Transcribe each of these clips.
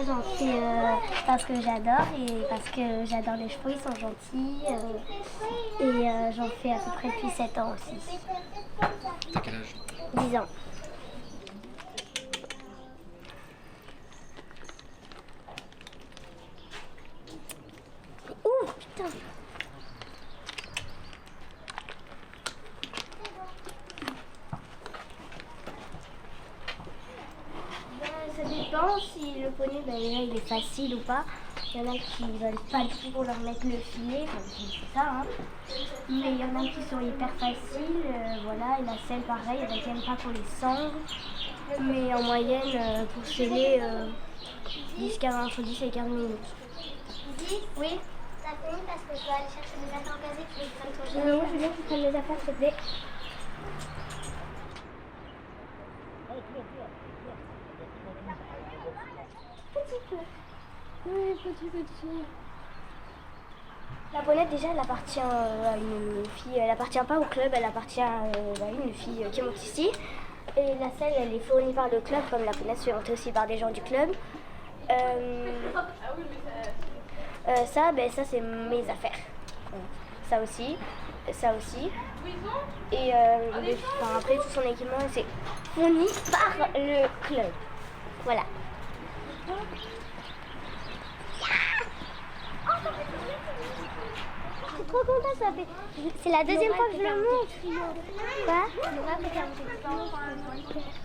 j'en fais parce que j'adore et parce que j'adore les chevaux, ils sont gentils. Et j'en fais à peu près depuis 7 ans aussi. T'as quel âge? 10 ans. Ouh, putain! Ça dépend si le poney il est facile ou pas. Il y en a qui veulent pas du tout leur mettre le filet, enfin, c'est ça. Hein. Mais il y en a qui sont hyper faciles, voilà. Et la selle pareil, elle n'aime pas qu'on les sangle. Mais en moyenne, pour sceller, 10 et 15 minutes. Oui. T'as fini parce que je dois aller chercher mes affaires en casé, tu veux que je prenne ton chien. Non, je veux bien que tu prennes les affaires, s'il te plaît. Petit peu. Oui, petit. La bonnette, déjà, elle appartient à une fille. Elle appartient pas au club, elle appartient à une fille qui monte ici. Et la selle, elle est fournie par le club, comme la bonnette se montée aussi par des gens du club. Ça, c'est mes affaires. Ça aussi. Et après, tout son équipement, c'est fourni par le club. Voilà. Je suis trop contente, ça fait. C'est la deuxième fois que je le montre. Quoi?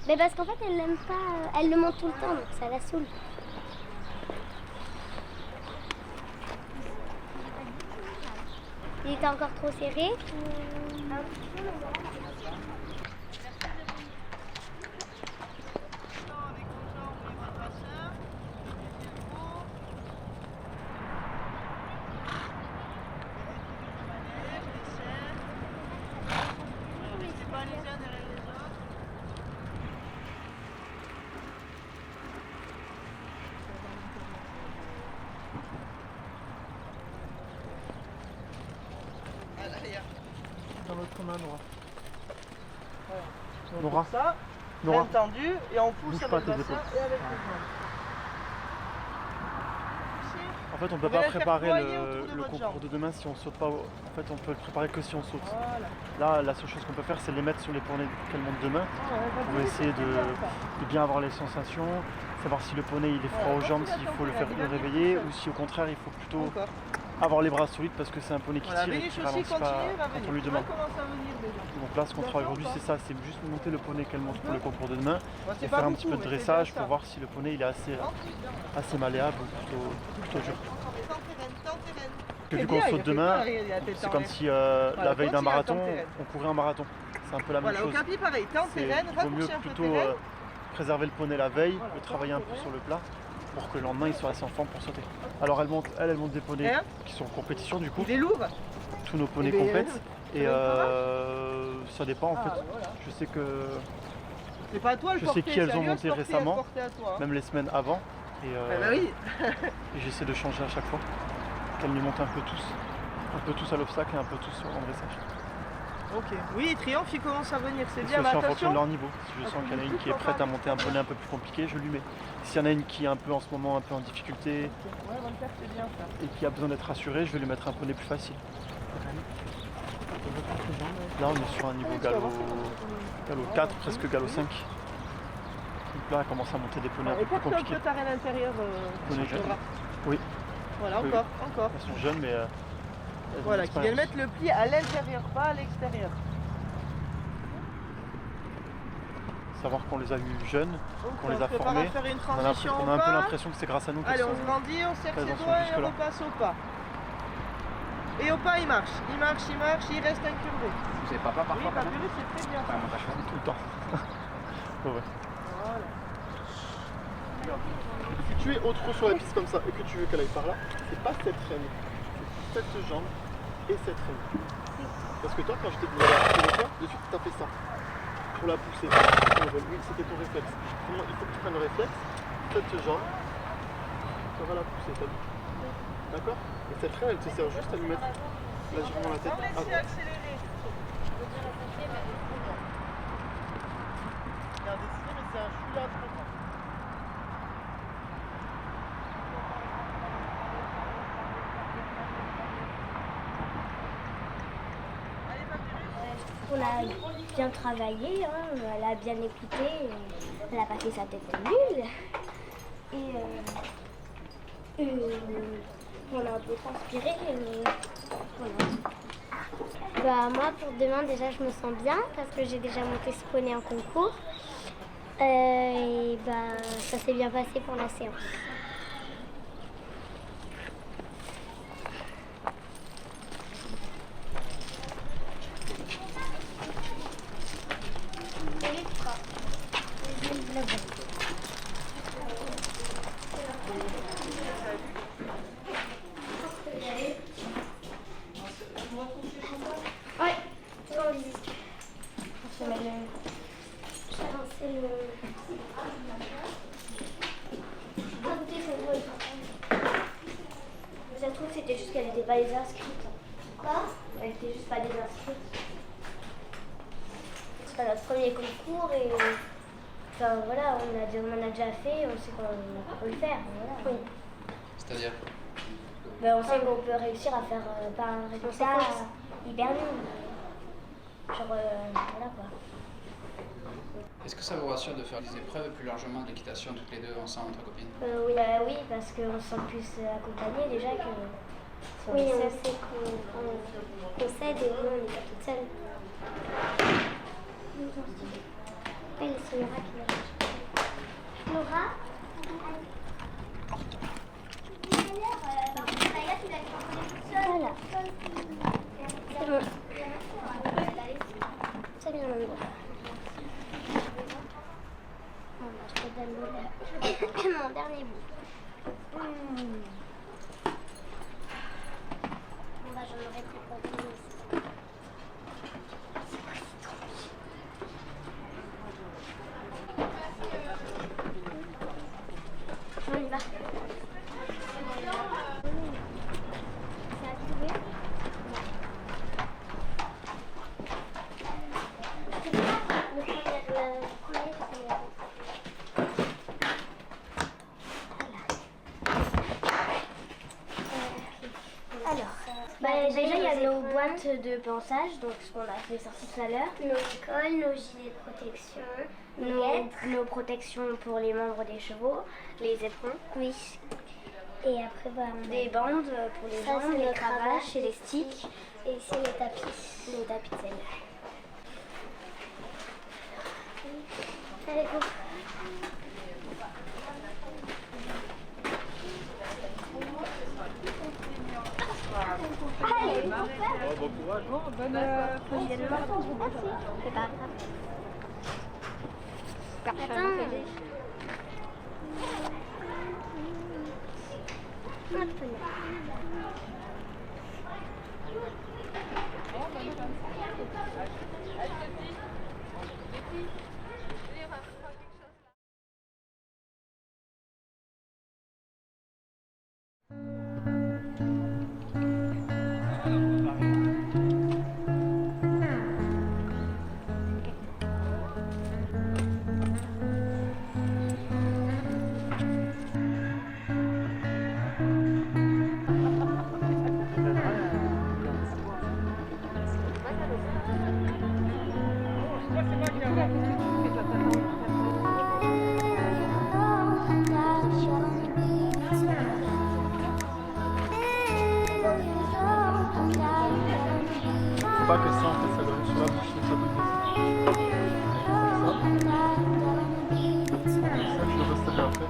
Mais parce qu'en fait, elle l'aime pas. Elle le monte tout le temps, donc ça la saoule. Il était encore trop serré. Dans l'autre main, Nora. On Nora. fait ça, Nora. main tendue, et on pousse Bouge pas avec tes la épaules. main et avec les mains. En fait, on ne peut Vous pas allez faire préparer ployer autour de le votre concours jambe. de demain si on saute pas. En fait, on peut le préparer que si on saute. Voilà. Là, la seule chose qu'on peut faire, c'est les mettre sur les poneys qu'elle monte demain pour essayer de bien avoir les sensations, savoir si le poney il est froid aux jambes, s'il faut le faire le réveiller ou si au contraire il faut plutôt Encore. avoir les bras solides parce que c'est un poney qui Voilà, tire et Vénus qui aussi, ralentit continue, pas va quand venir. on lui Tu demande. vois comment ça va venir déjà. Donc là, ce qu'on fera aujourd'hui, c'est ça, c'est juste monter le poney qu'elle monte pour le concours de demain Bon, c'est et pas faire un petit peu beaucoup, de mais c'est dressage bien pour ça. voir si le poney il est assez malléable ou plutôt dur. Que vu qu'on saute demain, c'est comme si la veille d'un marathon, on courait un marathon. C'est un peu la même Voilà, au chose. capi pareil, tente tes rênes, Il vaut mieux raccourcis un peu plutôt tes rênes. préserver le poney la veille, le travailler un peu sur le plat pour que le lendemain il soit assez en forme pour sauter. Alors elle monte des poneys Hein qui sont en compétition du coup, Il est lourd. tous nos poneys Eh ben, compètent et ça dépend en Ah, fait. voilà. Je sais que C'est pas à toi le Je sais porter, qui elles c'est à ont lui de monté porter, récemment. à porter à toi, hein. même les semaines avant et, Ah bah oui. et j'essaie de changer à chaque fois, qu'elles lui montent un peu tous à l'obstacle et un peu tous sur l'endressage. Ok. Oui, Triomphe, il commence à venir, c'est Et bien, c'est mais aussi en fonction attention. de leur niveau. Si je sens qu'il y en a une qui est prête à monter un poney un peu plus compliqué, je lui mets. S'il y en a une qui est un peu en ce moment un peu en difficulté Ouais, on va le faire, c'est bien ça. et qui a besoin d'être rassurée, je vais lui mettre un poney plus facile. Là on est sur un niveau galop 4, presque galop 5. Donc là elle commence à monter des poneys un peu Et plus porte un compliqués. peu ta reine intérieure. Poney sur le jeune. bras. Oui, Voilà, Oui. encore. elles sont jeunes mais elles ont Voilà, de qui viennent l'expérience. mettre le pli à l'intérieur, pas à l'extérieur. Savoir qu'on les a eu jeunes, qu'on les a prépare formés. à faire une On a, transition on au a un peu pas. l'impression que c'est grâce à nous qu'elles Allez, sont... on se grandit, on serre qu'elles ses en sont doigts et on jusque-là. repasse au pas. Et au pas, il marche, il reste incurvé. Vous avez papa Oui, parfois bah quand même? purée, c'est très bien. Enfin, un montage facile. Tout le temps. Ouais, ouais. Voilà. Si tu es trop sur la piste comme ça et que tu veux qu'elle aille par là, c'est pas cette reine, c'est cette jambe et cette reine. Parce que toi, quand je t'ai dit de faire, de suite tu as fait ça. Pour la pousser. Oui, c'était ton réflexe. Maintenant, il faut que tu prennes le réflexe, cette jambe, ça va la pousser, t'as vu? D'accord? Et cette reine, elle te sert juste à lui mettre légèrement la tête à Laissez droite. accélérer. Regardez, mais c'est un chou là trop grand. qu'on a bien travaillé, hein, elle a bien écouté, elle n'a pas fait sa tête de nulle. Et on a un peu transpiré. Voilà. Bah, moi, pour demain, déjà, je me sens bien parce que j'ai déjà monté ce poney en concours. Et bah, ça s'est bien passé pour la séance. Ouais, c'est bon, Lizzie. On se met le... Ça se trouve, c'était juste qu'elle n'était pas des inscrites. Quoi? Elle n'était juste pas des inscrites. C'est pas notre premier concours et... Enfin voilà, on en a déjà fait, on sait qu'on peut le faire. Voilà. Oui. C'est-à-dire Ben, on sait qu'on peut réussir à faire pas un résultat hyper nul. Genre, voilà quoi. Est-ce que ça vous rassure de faire des épreuves plus largement d'équitation toutes les deux ensemble entre copines? Oui, oui, parce qu'on se sent plus accompagné déjà que... Oui, on sait qu'on s'aide et on n'est pas toute seule. Oui, c'est Laura qui l'a fait. Laura? Voilà. C'est bon. C'est bien, maman. Bon, bah, je te donne mon dernier bout. Bon, bah, j'en aurais plus pour tout aussi. On y va. Ça a trouvé? Déjà, il y a nos boîtes de pansage, donc ce qu'on a fait sortir tout à l'heure. Nos écoles, nos gilets de protection, Nos protections pour les membres des chevaux, les éperons. Oui. Et après, bah, Des bandes pour les jambes, les cravaches et les sticks. Et ici, les tapis. Les tapis de sel. Allez, go. Allez, Bon courage. c'est pas grave. Attends. Faut pas que ça, en fait, ça donne sur la bouche, donc ça peut être ça. Ça, tu le restes bien après.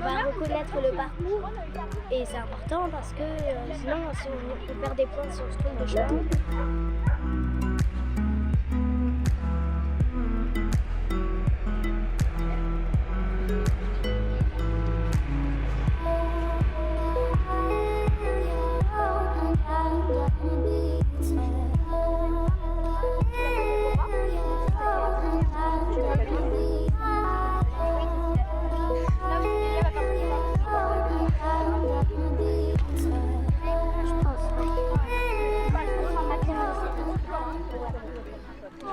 on va reconnaître le parcours et c'est important parce que sinon si on perd des points si on se trompe de chemin.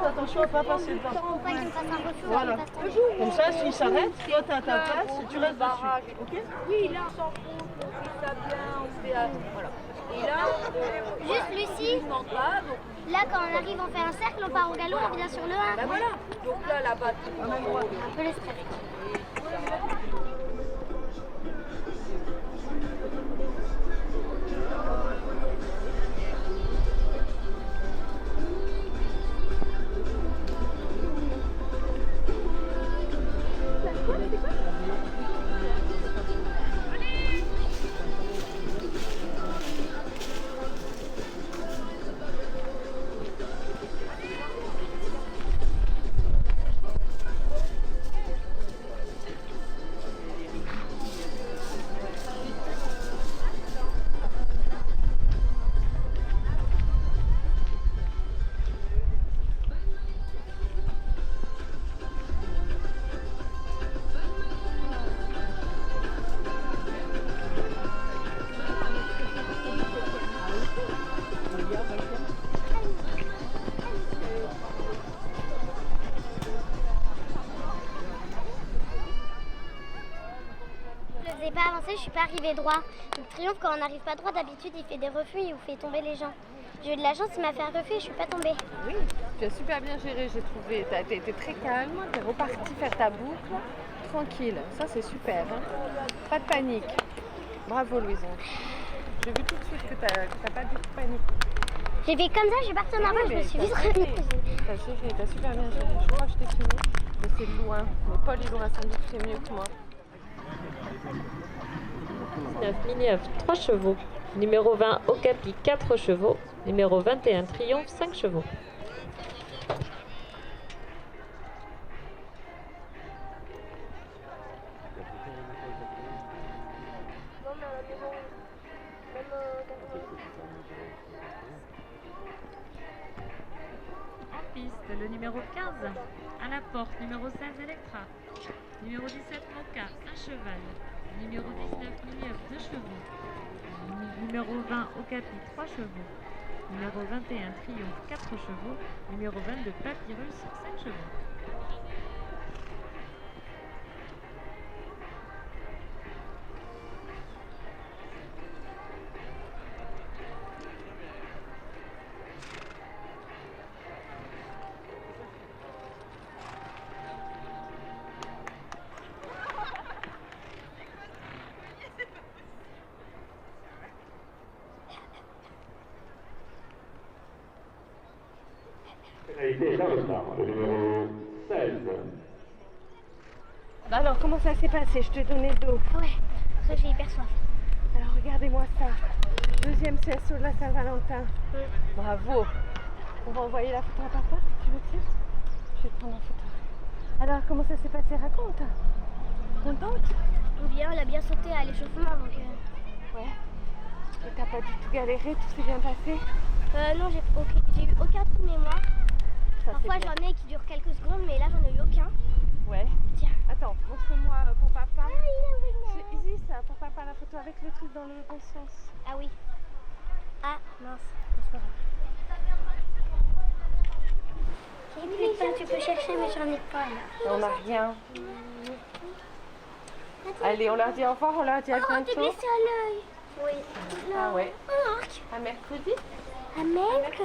Attention à pas passer devant. Faut pas qu'il me fasse un refus. Voilà. Comme ça, s'il s'arrête, toi t'es à ta place, tu restes dessus. Ok? Oui, là, on s'en fout, on fait ça bien, on fait... voilà. Et là, Juste Lucie, on demande pas, donc... là quand on arrive, on fait un cercle, on part au galop, on revient sur le 1. Ben voilà. Donc là, là-bas, tout le monde... Un peu le stress. Je pas avancé, je suis pas arrivée droit. Le triomphe, quand on n'arrive pas droit, d'habitude, il fait des refus et il fait tomber les gens. J'ai eu de la chance, il m'a fait un refus et je suis pas tombée. Oui, tu as super bien géré, j'ai trouvé. Tu as été très calme, tu es reparti faire ta boucle, tranquille. Ça, c'est super. Hein. Pas de panique. Bravo, Louison. J'ai vu tout de suite que tu n'as pas du tout paniqué. J'ai fait comme ça, je suis partie en avant, je me suis vite revenue. Tu as super bien géré. Je crois que je t'ai fini, mais c'est loin. Mais Paul, il aura sans doute fait mieux que moi. 19 3 chevaux. Numéro 20 Okapi 4 chevaux. Numéro 21 Triomphe 5 chevaux. En piste, le numéro 15 à la porte, numéro 16 Electra. Numéro 17 Moka, un cheval. Numéro 19 Minief, 2 chevaux. Numéro 20 Okapi, 3 chevaux. Numéro 21 Triomphe, 4 chevaux. Numéro 22 Papyrus, 5 chevaux. Alors, comment ça s'est passé? Je te donnais de l'eau. Ouais, parce que j'ai hyper soif. Alors, regardez-moi ça. Deuxième CSO de la Saint-Valentin. Bravo. On va envoyer la photo à papa. Tu veux tiens? Je vais te prendre la photo. Alors, comment ça s'est passé? Raconte. Contente? Bien, elle a bien sauté à l'échauffement donc. Ouais. Et t'as pas du tout galéré? Tout s'est bien passé? Non, j'ai eu aucun trou de mémoire. Ça, Parfois c'est bien. j'en ai qui durent quelques secondes, mais là j'en ai eu aucun. Ouais. Tiens. Attends, montre-moi pour papa. C'est easy ça, pour papa la photo avec le truc dans le bon sens. Ah oui. Ah mince, c'est pas grave. J'ai plus de pain, tu peux chercher, mais j'en ai pas là. On n'a rien. Allez, on leur dit au revoir, on leur dit à Oh, t'es bientôt. blessée à l'œil. Oui. Ah ouais. Oh, À mercredi. à mercredi.